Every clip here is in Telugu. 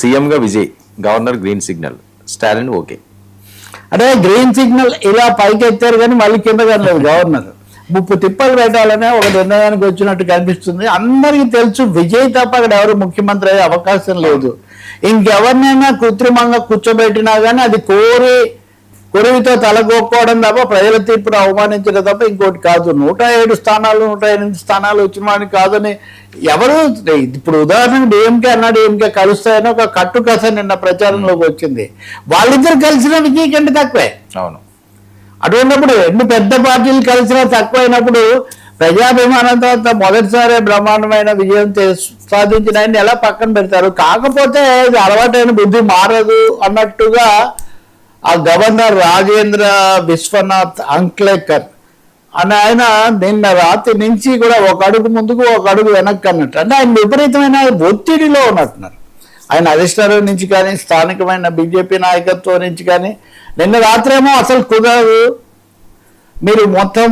సీఎంగా Vijay, governor green signal, Stalin okay. అంటే గ్రీన్ సిగ్నల్ ఇలా పైకి ఎత్తారు కానీ మళ్ళీ కింద కనలేదు గవర్నర్. 30 తిప్పలు పెట్టాలనే ఒక నిర్ణయానికి వచ్చినట్టు కనిపిస్తుంది. అందరికీ తెలుసు విజయ్ తప్ప అక్కడ ఎవరు ముఖ్యమంత్రి అయ్యే అవకాశం లేదు. ఇంకెవరినైనా కృత్రిమంగా కూర్చోబెట్టినా కానీ అది కొరివితో తలగొక్కోవడం తప్ప ప్రజల తీర్పును అవమానించడం తప్ప ఇంకోటి కాదు. 107 స్థానాలు 108 స్థానాలు వచ్చిన కాదని ఎవరు ఇప్పుడు ఉదాహరణకు డిఎంకే అన్నా డిఎంకే కలుస్తాయని ఒక కట్టుకథ నిన్న ప్రచారంలోకి వచ్చింది. వాళ్ళిద్దరు కలిసినకి కంటే తక్కువే. అవును, అటువంటిప్పుడు ఎన్ని పెద్ద పార్టీలు కలిసినా తక్కువైనప్పుడు ప్రజాభిమానం తర్వాత మొదటిసారి బ్రహ్మాండమైన విజయం సాధించిన ఆయన ఎలా పక్కన పెడతారు? కాకపోతే అలవాటైన బుద్ధి మారదు అన్నట్టుగా ఆ గవర్నర్ రాజేంద్ర విశ్వనాథ్ అంక్లేకర్ అని ఆయన నిన్న రాత్రి నుంచి కూడా ఒక అడుగు ముందుకు ఒక అడుగు వెనక్కి అన్నట్టు. అంటే ఆయన విపరీతమైన ఒత్తిడిలో ఉన్నట్టున్నారు. ఆయన అధిష్టానం నుంచి కానీ స్థానికమైన బీజేపీ నాయకత్వం నుంచి కానీ నిన్న రాత్రేమో అసలు కుదరదు, మీరు మొత్తం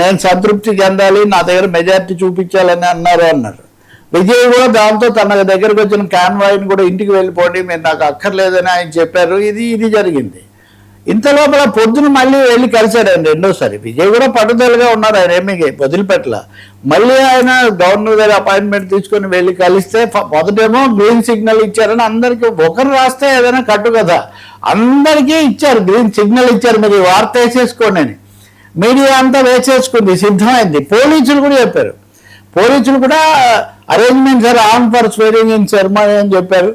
నేను సంతృప్తి చెందాలి, నా దగ్గర మెజారిటీ చూపించాలని అన్నారు. విజయ్ కూడా దాంతో తన దగ్గరకు వచ్చిన కాన్వాయ్ని కూడా ఇంటికి వెళ్ళిపోండి, మీరు నాకు అక్కర్లేదని ఆయన చెప్పారు. ఇది జరిగింది. ఇంత లోపల పొద్దున మళ్ళీ వెళ్ళి కలిశాడు ఆయన రెండోసారి. విజయ్ కూడా పట్టుదలగా ఉన్నారు, ఆయన ఏమీ వదిలిపెట్టల. మళ్ళీ ఆయన గవర్నర్ దగ్గర అపాయింట్మెంట్ తీసుకొని వెళ్ళి కలిస్తే మొదటేమో గ్రీన్ సిగ్నల్ ఇచ్చారని అందరికీ, ఒకరు రాస్తే ఏదైనా కట్టు కదా, అందరికీ ఇచ్చారు గ్రీన్ సిగ్నల్ ఇచ్చారు, మీరు ఈ వార్త వేసేసుకోండి అని. మీడియా అంతా వేసేసుకుంది, సిద్ధమైంది. పోలీసులు కూడా చెప్పారు. పోలీసులు కూడా arrangements are on for swearing in ceremony అని చెప్పారు.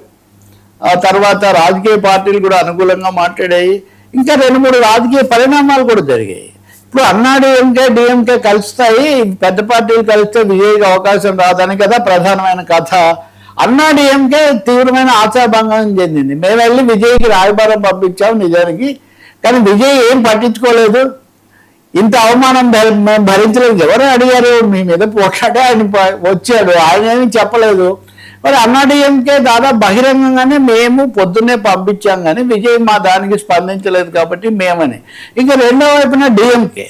ఆ తర్వాత రాజకీయ పార్టీలు కూడా అనుకూలంగా మాట్లాడాయి. ఇంకా 2-3 రాజకీయ పరిణామాలు కూడా జరిగాయి. ఇప్పుడు అన్నాడీఎంకే డిఎంకే కలుస్తాయి, పెద్ద పార్టీలు కలిస్తే విజయ్కి అవకాశం రాదని కదా ప్రధానమైన కథ. అన్నాడీఎంకే తీవ్రమైన ఆశాభంగం చెందింది. మేము వెళ్ళి విజయ్కి రాయబారం పంపించాం నిజానికి, కానీ విజయ్ ఏం పట్టించుకోలేదు. ఇంత అవమానం మేము భరించలేదు. ఎవరు అడిగారు మీ మీద పోట్లాడే ఆయన వచ్చాడు, ఆయన ఏమీ చెప్పలేదు. మరి అన్నాడీఎంకే దాదాపు బహిరంగంగానే మేము పొద్దున్నే పంపించాం కానీ విజయ్ మా దానికి స్పందించలేదు కాబట్టి మేమని. ఇంకా రెండో వైపున డిఎంకే,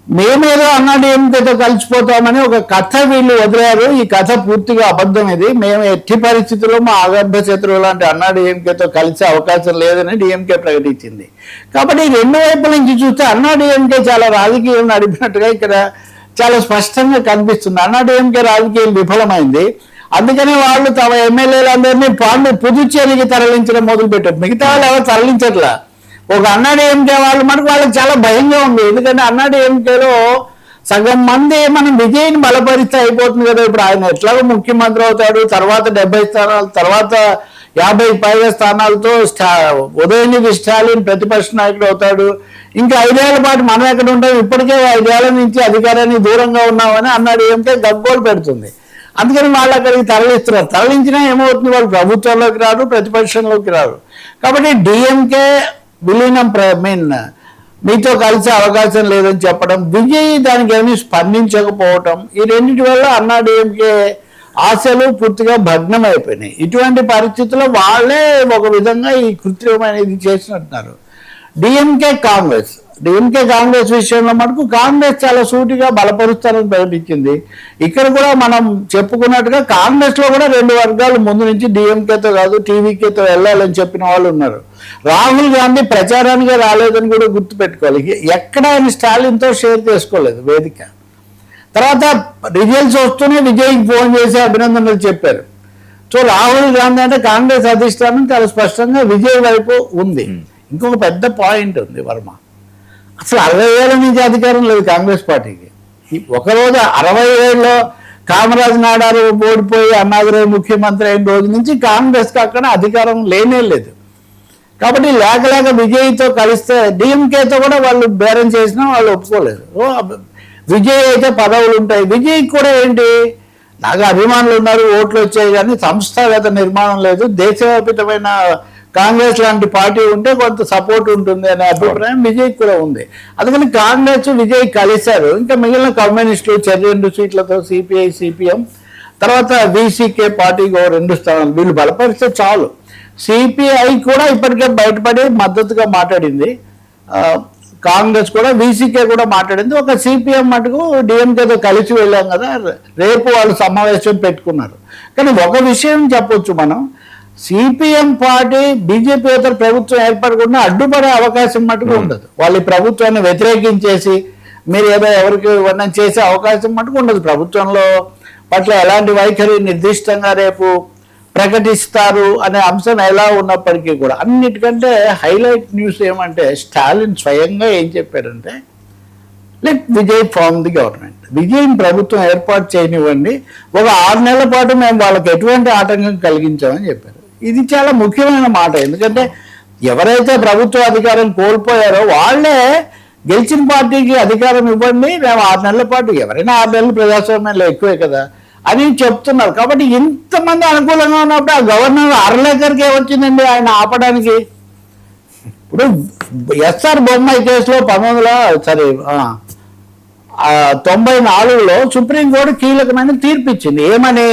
మేమేదో అన్నాడీఎంకేతో కలిసిపోతామని ఒక కథ వీళ్ళు వదిలారు. ఈ కథ పూర్తిగా అబద్ధం. ఇది మేము ఎట్టి పరిస్థితుల్లో మా ఆగర్భ శత్రువు లాంటి అన్నాడీఎంకేతో కలిసే అవకాశం లేదని డిఎంకే ప్రకటించింది. కాబట్టి రెండు వైపుల నుంచి చూస్తే అన్నాడీఎంకే చాలా రాజకీయం నడిపినట్టుగా ఇక్కడ చాలా స్పష్టంగా కనిపిస్తుంది. అన్నాడీఎంకే రాజకీయం విఫలమైంది. అందుకని వాళ్ళు తమ ఎమ్మెల్యేలందరినీ పుదుచ్చేరికి తరలించడం మొదలుపెట్టారు. మిగతా వాళ్ళు ఎవరు తరలించట్లా. ఒక అన్నాడీఎంకే వాళ్ళు మనకు వాళ్ళకి చాలా భయంగా ఉంది. ఎందుకంటే అన్నాడీఎంకేలో సగం మంది మనం విజయ్ని బలపరిస్తే అయిపోతుంది కదా. ఇప్పుడు ఆయన ఎట్లాగో ముఖ్యమంత్రి అవుతాడు, తర్వాత 70 స్థానాలు, తర్వాత 50 పైగా స్థానాలతో ఉదయనిధి స్టాలిన్ ప్రతిపక్ష నాయకుడు అవుతాడు. ఇంకా 5 ఏళ్ల పాటు మనం ఎక్కడ ఉంటాం, ఇప్పటికే 5 ఏళ్ల నుంచి అధికారానికి దూరంగా ఉన్నామని అన్నాడీఎంకే గగ్గోలు పెడుతుంది. అందుకని వాళ్ళు అక్కడికి తరలిస్తున్నారు. తరలించినా ఏమవుతుంది, వాళ్ళు ప్రభుత్వంలోకి రారు, ప్రతిపక్షంలోకి రారు. కాబట్టి డిఎంకే విలీనం మీతో కలిసే అవకాశం లేదని చెప్పడం, విజయ్ దానికి ఏమీ స్పందించకపోవటం, ఈ రెండింటి వల్ల అన్నాడీఎంకే ఆశలు పూర్తిగా భగ్నం అయిపోయినాయి. ఇటువంటి పరిస్థితుల్లో వాళ్ళే ఒక విధంగా ఈ కృత్రిమమైన ఇది చేసినట్టున్నారు. డిఎంకే కాంగ్రెస్ విషయంలో మటుకు కాంగ్రెస్ చాలా సూటిగా బలపరుస్తారని ప్రకటించింది. ఇక్కడ కూడా మనం చెప్పుకున్నట్టుగా కాంగ్రెస్లో కూడా 2 వర్గాలు ముందు నుంచి డిఎంకేతో కాదు టీవీకేతో వెళ్ళాలని చెప్పిన వాళ్ళు ఉన్నారు. రాహుల్ గాంధీ ప్రచారానికి రాలేదని కూడా గుర్తుపెట్టుకోవాలి. ఎక్కడ ఆయన స్టాలిన్తో షేర్ చేసుకోలేదు వేదిక. తర్వాత రిజల్ట్స్ వస్తూనే విజయ్కి ఫోన్ చేసి అభినందనలు చెప్పారు. సో రాహుల్ గాంధీ అంటే కాంగ్రెస్ అధిష్టానం చాలా స్పష్టంగా విజయ్ వైపు ఉంది. ఇంకొక పెద్ద పాయింట్ ఉంది వర్మ, అసలు 60 ఏళ్ళ నుంచి అధికారం లేదు కాంగ్రెస్ పార్టీకి. ఒకరోజు 60 ఏళ్ళలో కామరాజ్ నాడారు ఓడిపోయి అన్నాదురై ముఖ్యమంత్రి అయిన రోజు నుంచి కాంగ్రెస్కి అక్కడ అధికారం లేనే లేదు. కాబట్టి లేక విజయ్తో కలిస్తే డిఎంకేతో కూడా వాళ్ళు బేరం చేసినా వాళ్ళు ఒప్పుకోలేదు. విజయ్ అయితే పదవులు ఉంటాయి, విజయ్కి కూడా ఏంటి, నాకు అభిమానులు ఉన్నారు, ఓట్లు వచ్చాయి, కానీ సంస్థాగత నిర్మాణం లేదు. దేశవ్యాపితమైన కాంగ్రెస్ లాంటి పార్టీ ఉంటే కొంత సపోర్ట్ ఉంటుంది అనే అభిప్రాయం విజయ్కి కూడా ఉంది. అందుకని కాంగ్రెస్ విజయ్ కలిశారు. ఇంకా మిగిలిన కమ్యూనిస్టులు 2 సీట్లతో సిపిఐ సిపిఎం, తర్వాత వీసీకే పార్టీకి 2 స్థానాలు వీళ్ళు బలపరిస్తే చాలు. సిపిఐ కూడా ఇప్పటికే బయటపడి మద్దతుగా మాట్లాడింది. కాంగ్రెస్ కూడా వీసీకే కూడా మాట్లాడింది. ఒక సిపిఎం మటుకు డిఎంకేతో కలిసి వెళ్ళాం కదా, రేపు వాళ్ళు సమావేశం పెట్టుకున్నారు. కానీ ఒక విషయం చెప్పొచ్చు మనం, సిపిఎం పార్టీ బీజేపీతో ప్రభుత్వం ఏర్పడకుండా అడ్డుపడే అవకాశం మటుకు ఉండదు. వాళ్ళు ఈ ప్రభుత్వాన్ని వ్యతిరేకించేసి మీరు ఏదో ఎవరికి ఇవన్నీ చేసే అవకాశం మటుకు ఉండదు. ప్రభుత్వంలో పట్ల ఎలాంటి వైఖరి నిర్దిష్టంగా రేపు ప్రకటిస్తారు అనే అంశం ఎలా ఉన్నప్పటికీ కూడా, అన్నిటికంటే హైలైట్ న్యూస్ ఏమంటే స్టాలిన్ స్వయంగా ఏం చెప్పాడంటే, let Vijay form the government, Vijay ప్రభుత్వం ఏర్పాటు చేయనివ్వండి, ఒక 6 నెలల పాటు మేము వాళ్ళకి ఎటువంటి ఆటంకం కలిగించామని చెప్పారు. ఇది చాలా ముఖ్యమైన మాట. ఎందుకంటే ఎవరైతే ప్రభుత్వ అధికారం కోల్పోయారో వాళ్ళే గెలిచిన పార్టీకి అధికారం ఇవ్వండి, మేము 6 నెలల పాటు, ఎవరైనా 6 నెలలు ప్రజాస్వామ్యంలో ఎక్కువే కదా అని చెప్తున్నారు. కాబట్టి ఇంతమంది అనుకూలంగా ఉన్నప్పుడు ఆ గవర్నర్ అరలేకరికి ఏమొచ్చిందండి ఆయన ఆపడానికి? ఇప్పుడు ఎస్ఆర్ బొమ్మాయి కేసులో 1994లో సుప్రీంకోర్టు కీలకమైన తీర్పు ఇచ్చింది. ఏమని?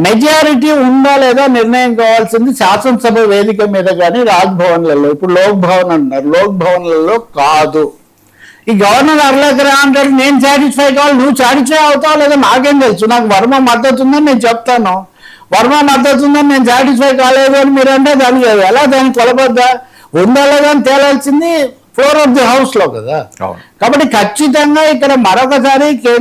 మెజారిటీ ఉందా లేదా నిర్ణయం కావాల్సింది శాసనసభ వేదిక మీద కానీ రాజ్భవన్లలో, ఇప్పుడు లోక్ భవన్ అంటున్నారు, లోక్ భవన్లలో కాదు. ఈ గవర్నర్ అర్లేకర్ అంటారు నేను సాటిస్ఫై కావాలి, నువ్వు సాటిస్ఫై అవుతావు లేదా నాకేం తెలుసు, నాకు వర్మ మద్దతు ఉందని నేను చెప్తాను, వర్మ మద్దతు ఉందని నేను సాటిస్ఫై కాలేదు అని మీరు అంటే దానికి ఎలా దాన్ని కొలబద్దా ఉందా లేదా అని తేలాల్సింది ఫ్లోర్ ఆఫ్ ది హౌస్ లో కదా. కాబట్టి ఖచ్చితంగా ఇక్కడ మరొకసారి కేంద్ర